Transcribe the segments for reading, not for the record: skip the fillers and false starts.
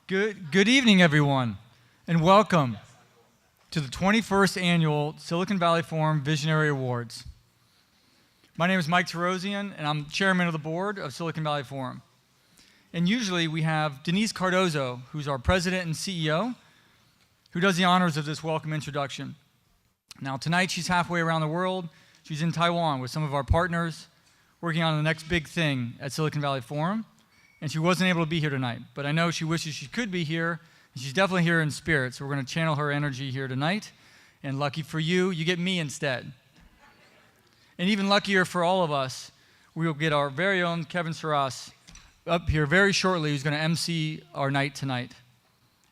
Good evening, everyone, and welcome to the 21st Annual Silicon Valley Forum Visionary Awards. My name is Mike Torosian, and I'm chairman of the board of Silicon Valley Forum. And usually we have Denise Cardozo, who's our president and CEO, who does the honors of this welcome introduction. Now, tonight she's halfway around the world. She's in Taiwan with some of our partners, working on the next big thing at Silicon Valley Forum. And she wasn't able to be here tonight, but I know she wishes she could be here, and she's definitely here in spirit, so we're going to channel her energy here tonight. And lucky for you, you get me instead. And even luckier for all of us, we will get our very own Kevin Surace up here very shortly, who's going to MC our night tonight.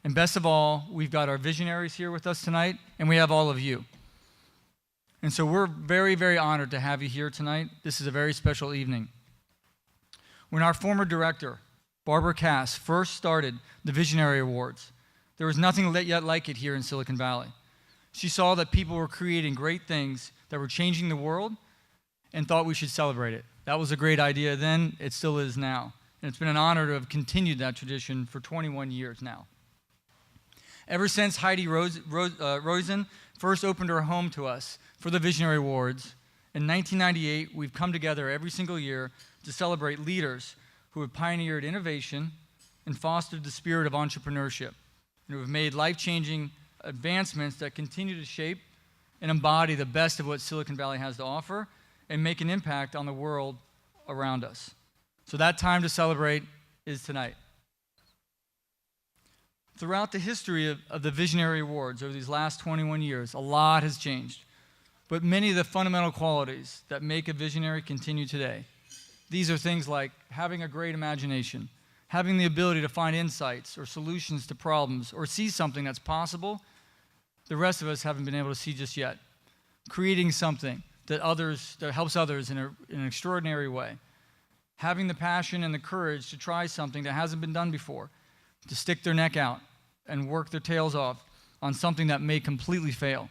And best of all, we've got our visionaries here with us tonight, and we have all of you. And so we're very, very honored to have you here tonight. This is a very special evening. When our former director, Barbara Cass, first started the Visionary Awards, there was nothing yet like it here in Silicon Valley. She saw that people were creating great things that were changing the world and thought we should celebrate it. That was a great idea then, it still is now. And it's been an honor to have continued that tradition for 21 years now. Ever since Heidi Rosen first opened her home to us for the Visionary Awards, in 1998, we've come together every single year to celebrate leaders who have pioneered innovation and fostered the spirit of entrepreneurship, and who have made life-changing advancements that continue to shape and embody the best of what Silicon Valley has to offer and make an impact on the world around us. So that time to celebrate is tonight. Throughout the history of the Visionary Awards over these last 21 years, a lot has changed, but many of the fundamental qualities that make a visionary continue today. These are things like having a great imagination, having the ability to find insights or solutions to problems, or see something that's possible the rest of us haven't been able to see just yet, creating something that helps others in an extraordinary way, having the passion and the courage to try something that hasn't been done before, to stick their neck out and work their tails off on something that may completely fail,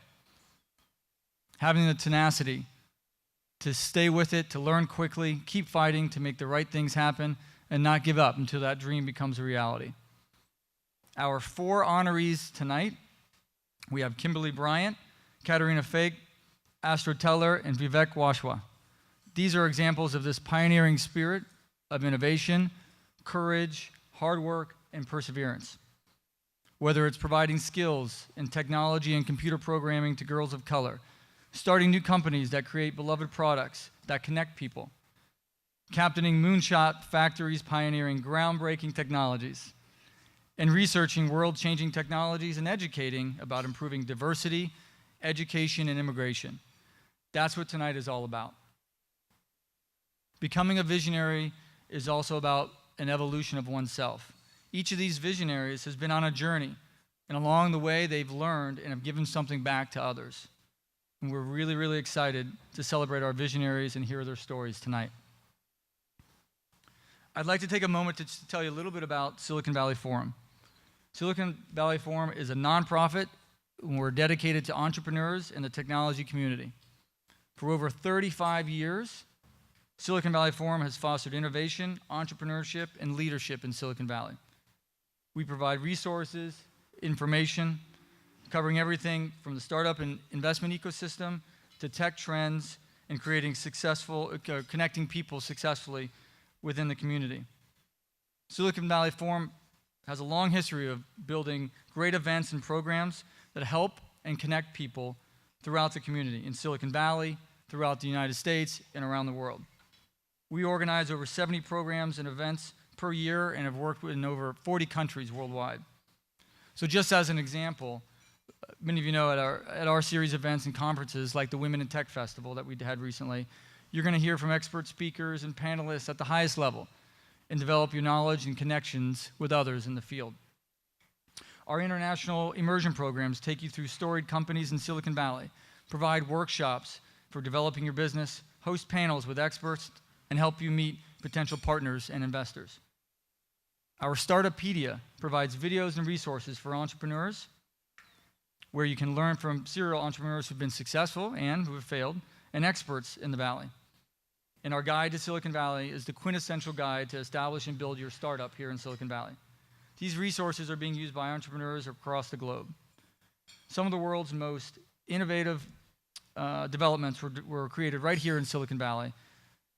having the tenacity to stay with it, to learn quickly, keep fighting to make the right things happen, and not give up until that dream becomes a reality. Our 4 honorees tonight, we have Kimberly Bryant, Katarina Fake, Astrid Teller, and Vivek Washwa. These are examples of this pioneering spirit of innovation, courage, hard work, and perseverance. Whether it's providing skills in technology and computer programming to girls of color, starting new companies that create beloved products that connect people, captaining moonshot factories pioneering groundbreaking technologies, and researching world-changing technologies and educating about improving diversity, education, and immigration. That's what tonight is all about. Becoming a visionary is also about an evolution of oneself. Each of these visionaries has been on a journey, and along the way they've learned and have given something back to others. And we're really, really excited to celebrate our visionaries and hear their stories tonight. I'd like to take a moment to tell you a little bit about Silicon Valley Forum. Silicon Valley Forum is a nonprofit, and we're dedicated to entrepreneurs and the technology community. For over 35 years, Silicon Valley Forum has fostered innovation, entrepreneurship, and leadership in Silicon Valley. We provide resources, information, covering everything from the startup and investment ecosystem to tech trends and connecting people successfully within the community. Silicon Valley Forum has a long history of building great events and programs that help and connect people throughout the community in Silicon Valley, throughout the United States, and around the world. We organize over 70 programs and events per year and have worked in over 40 countries worldwide. So just as an example, many of you know at our series of events and conferences like the Women in Tech Festival that we had recently, you're going to hear from expert speakers and panelists at the highest level and develop your knowledge and connections with others in the field. Our international immersion programs take you through storied companies in Silicon Valley, provide workshops for developing your business, host panels with experts, and help you meet potential partners and investors. Our Startuppedia provides videos and resources for entrepreneurs where you can learn from serial entrepreneurs who've been successful and who have failed, and experts in the Valley. And our guide to Silicon Valley is the quintessential guide to establish and build your startup here in Silicon Valley. These resources are being used by entrepreneurs across the globe. Some of the world's most innovative developments were created right here in Silicon Valley,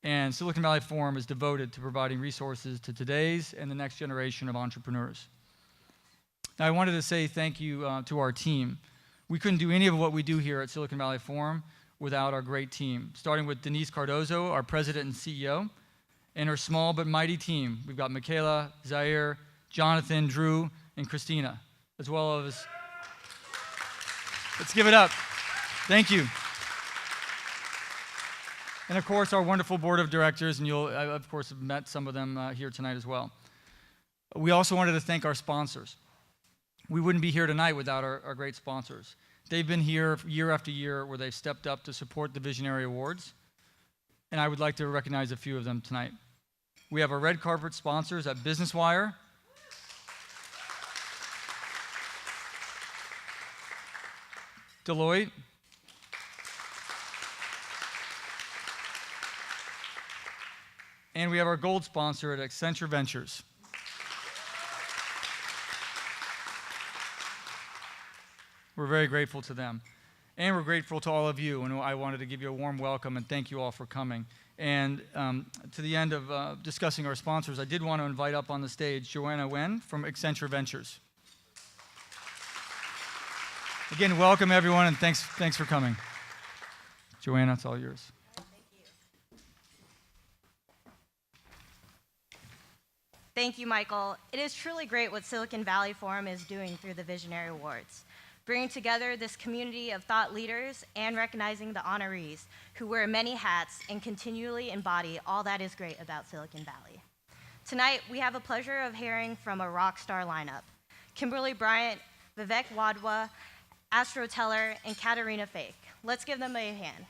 and Silicon Valley Forum is devoted to providing resources to today's and the next generation of entrepreneurs. Now, I wanted to say thank you to our team. We couldn't do any of what we do here at Silicon Valley Forum without our great team, starting with Denise Cardozo, our president and CEO, and her small but mighty team. We've got Michaela, Zaire, Jonathan, Drew, and Christina, as well as, let's give it up. Thank you. And of course, our wonderful board of directors, and you'll, of course, have met some of them here tonight as well. We also wanted to thank our sponsors. We wouldn't be here tonight without our great sponsors. They've been here year after year where they've stepped up to support the Visionary Awards, and I would like to recognize a few of them tonight. We have our red carpet sponsors at Business Wire, Deloitte, and we have our gold sponsor at Accenture Ventures. We're very grateful to them. And we're grateful to all of you, and I wanted to give you a warm welcome and thank you all for coming. And to the end of discussing our sponsors, I did want to invite up on the stage Joanna Nguyen from Accenture Ventures. Again, welcome everyone, and thanks for coming. Joanna, it's all yours. Thank you, Michael. It is truly great what Silicon Valley Forum is doing through the Visionary Awards, bringing together this community of thought leaders and recognizing the honorees who wear many hats and continually embody all that is great about Silicon Valley. Tonight, we have a pleasure of hearing from a rock star lineup: Kimberly Bryant, Vivek Wadhwa, Astro Teller, and Katarina Fake. Let's give them a hand.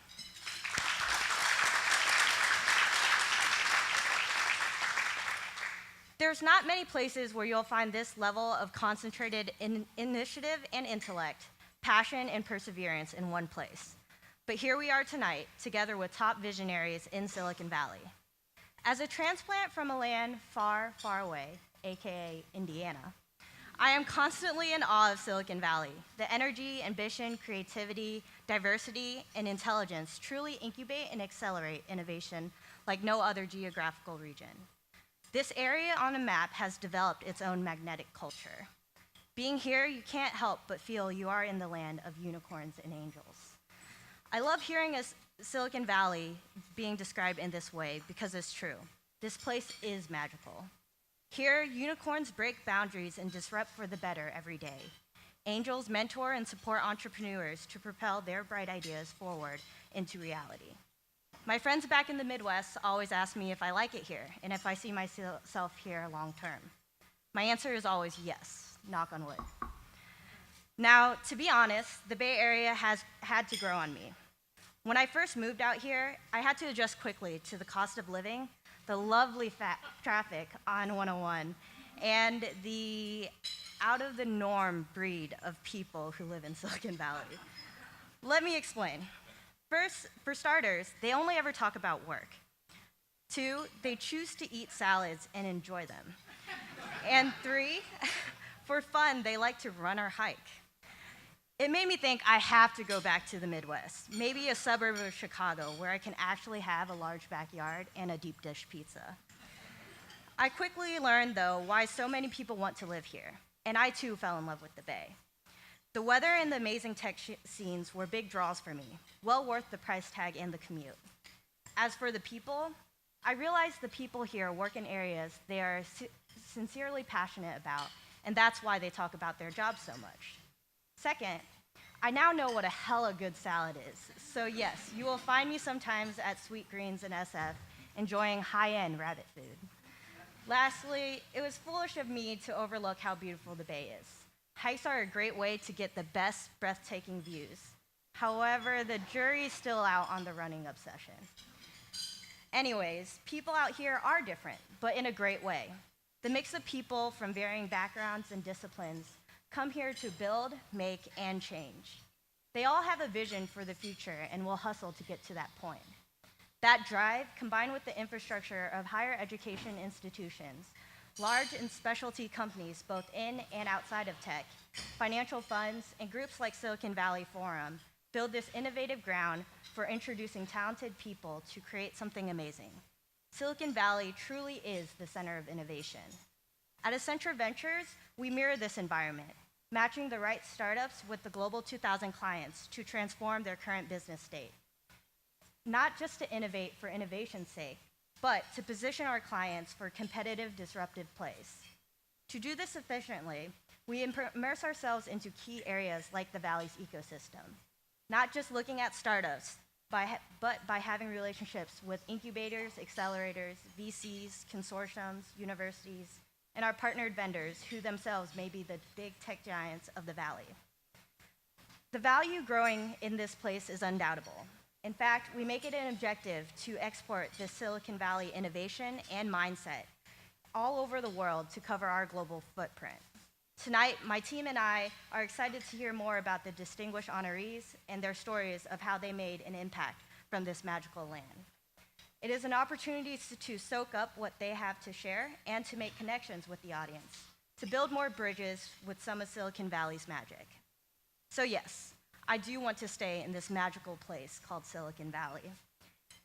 There's not many places where you'll find this level of concentrated initiative and intellect, passion and perseverance in one place. But here we are tonight, together with top visionaries in Silicon Valley. As a transplant from a land far, far away, aka Indiana, I am constantly in awe of Silicon Valley. The energy, ambition, creativity, diversity, and intelligence truly incubate and accelerate innovation like no other geographical region. This area on the map has developed its own magnetic culture. Being here, you can't help but feel you are in the land of unicorns and angels. I love hearing Silicon Valley being described in this way because it's true. This place is magical. Here, unicorns break boundaries and disrupt for the better every day. Angels mentor and support entrepreneurs to propel their bright ideas forward into reality. My friends back in the Midwest always ask me if I like it here and if I see myself here long term. My answer is always yes, knock on wood. Now, to be honest, the Bay Area has had to grow on me. When I first moved out here, I had to adjust quickly to the cost of living, the lovely traffic on 101, and the out-of-the-norm breed of people who live in Silicon Valley. Let me explain. First, for starters, they only ever talk about work. 2, they choose to eat salads and enjoy them. And 3, for fun, they like to run or hike. It made me think I have to go back to the Midwest, maybe a suburb of Chicago where I can actually have a large backyard and a deep dish pizza. I quickly learned, though, why so many people want to live here, and I too fell in love with the Bay. The weather and the amazing tech scenes were big draws for me, well worth the price tag and the commute. As for the people, I realized the people here work in areas they are sincerely passionate about, and that's why they talk about their jobs so much. Second, I now know what a hella good salad is. So yes, you will find me sometimes at Sweet Greens in SF, enjoying high-end rabbit food. Lastly, it was foolish of me to overlook how beautiful the Bay is. Hikes are a great way to get the best breathtaking views. However, the jury's still out on the running obsession. Anyways, people out here are different, but in a great way. The mix of people from varying backgrounds and disciplines come here to build, make, and change. They all have a vision for the future and will hustle to get to that point. That drive, combined with the infrastructure of higher education institutions, large and specialty companies both in and outside of tech, financial funds, and groups like Silicon Valley Forum build this innovative ground for introducing talented people to create something amazing. Silicon Valley truly is the center of innovation. At Accenture Ventures, we mirror this environment, matching the right startups with the Global 2000 clients to transform their current business state. Not just to innovate for innovation's sake, but to position our clients for competitive, disruptive plays. To do this efficiently, we immerse ourselves into key areas like the Valley's ecosystem, not just looking at startups, but by having relationships with incubators, accelerators, VCs, consortiums, universities, and our partnered vendors who themselves may be the big tech giants of the Valley. The value growing in this place is undoubtable. In fact, we make it an objective to export this Silicon Valley innovation and mindset all over the world to cover our global footprint. Tonight, my team and I are excited to hear more about the distinguished honorees and their stories of how they made an impact from this magical land. It is an opportunity to soak up what they have to share and to make connections with the audience, to build more bridges with some of Silicon Valley's magic. So yes, I do want to stay in this magical place called Silicon Valley,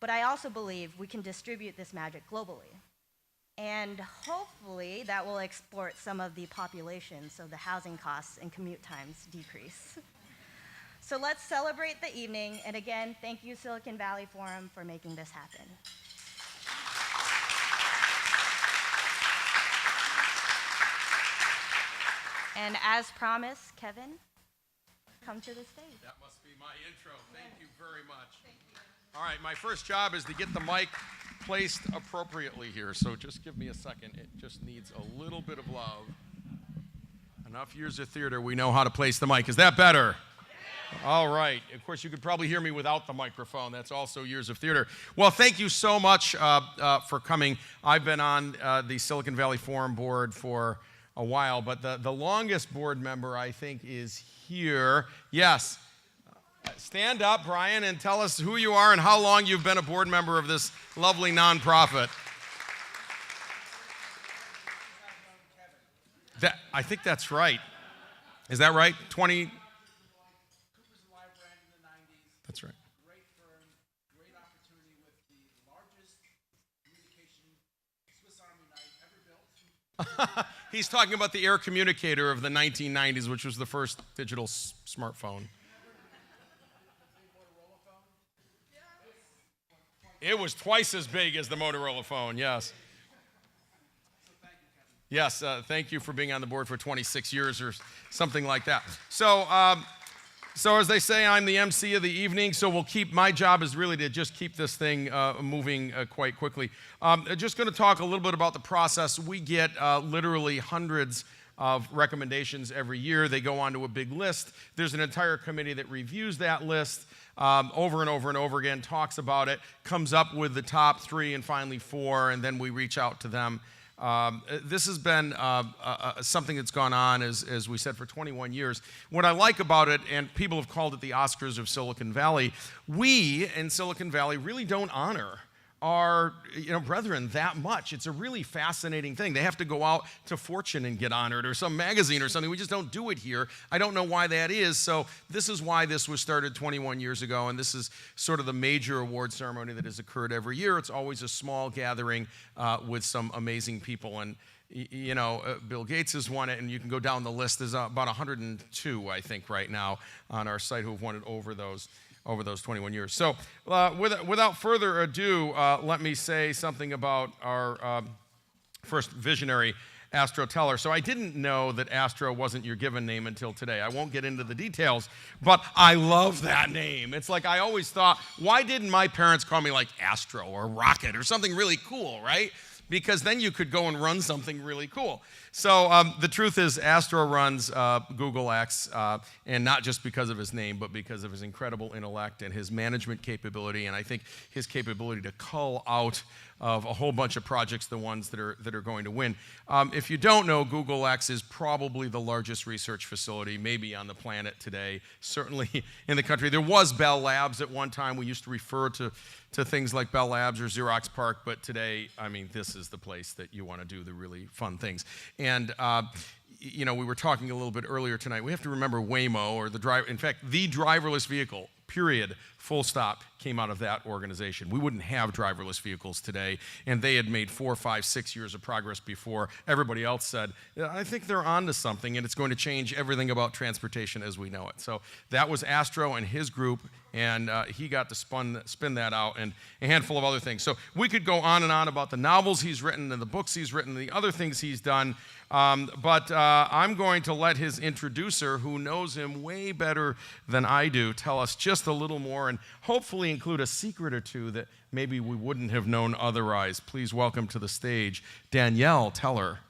but I also believe we can distribute this magic globally. And hopefully that will export some of the population so the housing costs and commute times decrease. So let's celebrate the evening, and again, thank you Silicon Valley Forum for making this happen. And as promised, Kevin, come to the stage. That must be my intro. Thank you very much. Thank you. All right, my first job is to get the mic placed appropriately here, so just give me a second. It just needs a little bit of love. Enough years of theater, we know how to place the mic. Is that better? All right. Of course, you could probably hear me without the microphone. That's also years of theater. Well, thank you so much for coming. I've been on the Silicon Valley Forum board for a while, but the longest board member, I think, is here. Yes. Stand up, Brian, and tell us who you are and how long you've been a board member of this lovely nonprofit. I think that's right. Is that right? 20? That's right. Great firm, great opportunity with the largest communication Swiss Army knife ever built. He's talking about the air communicator of the 1990s, which was the first digital smartphone. It was twice as big as the Motorola phone, yes. Yes, thank you for being on the board for 26 years or something like that. So as they say, I'm the MC of the evening, so my job is really to just keep this thing moving quite quickly. Just going to talk a little bit about the process. We get literally hundreds of recommendations every year. They go onto a big list. There's an entire committee that reviews that list over and over and over again, talks about it, comes up with the top 3 and finally 4, and then we reach out to them. This has been something that's gone on, as we said, for 21 years. What I like about it, and people have called it the Oscars of Silicon Valley, we in Silicon Valley really don't honor our brethren that much. It's a really fascinating thing. They have to go out to Fortune and get honored, or some magazine or something. We just don't do it here. I don't know why that is. So this is why this was started 21 years ago, and this is sort of the major award ceremony that has occurred every year. It's always a small gathering with some amazing people. And Bill Gates has won it, and you can go down the list. There's about 102, I think, right now on our site who have won it over those 21 years. So without further ado, let me say something about our first visionary, Astro Teller. So I didn't know that Astro wasn't your given name until today. I won't get into the details, but I love that name. It's like I always thought, why didn't my parents call me like Astro or Rocket or something really cool, right? Because then you could go and run something really cool. So the truth is, Astro runs Google X, and not just because of his name, but because of his incredible intellect and his management capability, and I think his capability to cull out of a whole bunch of projects, the ones that are going to win. If you don't know, Google X is probably the largest research facility maybe on the planet today, certainly in the country. There was Bell Labs at one time. We used to refer to things like Bell Labs or Xerox PARC, but today, I mean, this is the place that you want to do the really fun things. And you know, we were talking a little bit earlier tonight. We have to remember Waymo, or the driverless vehicle, period, full stop, came out of that organization. We wouldn't have driverless vehicles today, and they had made 4, 5, 6 years of progress before everybody else said, I think they're onto something, and it's going to change everything about transportation as we know it. So that was Astro and his group, and he got to spin that out, and a handful of other things. So we could go on and on about the novels he's written and the books he's written and the other things he's done, but I'm going to let his introducer, who knows him way better than I do, tell us just a little more and hopefully include a secret or two that maybe we wouldn't have known otherwise. Please welcome to the stage Danielle Teller.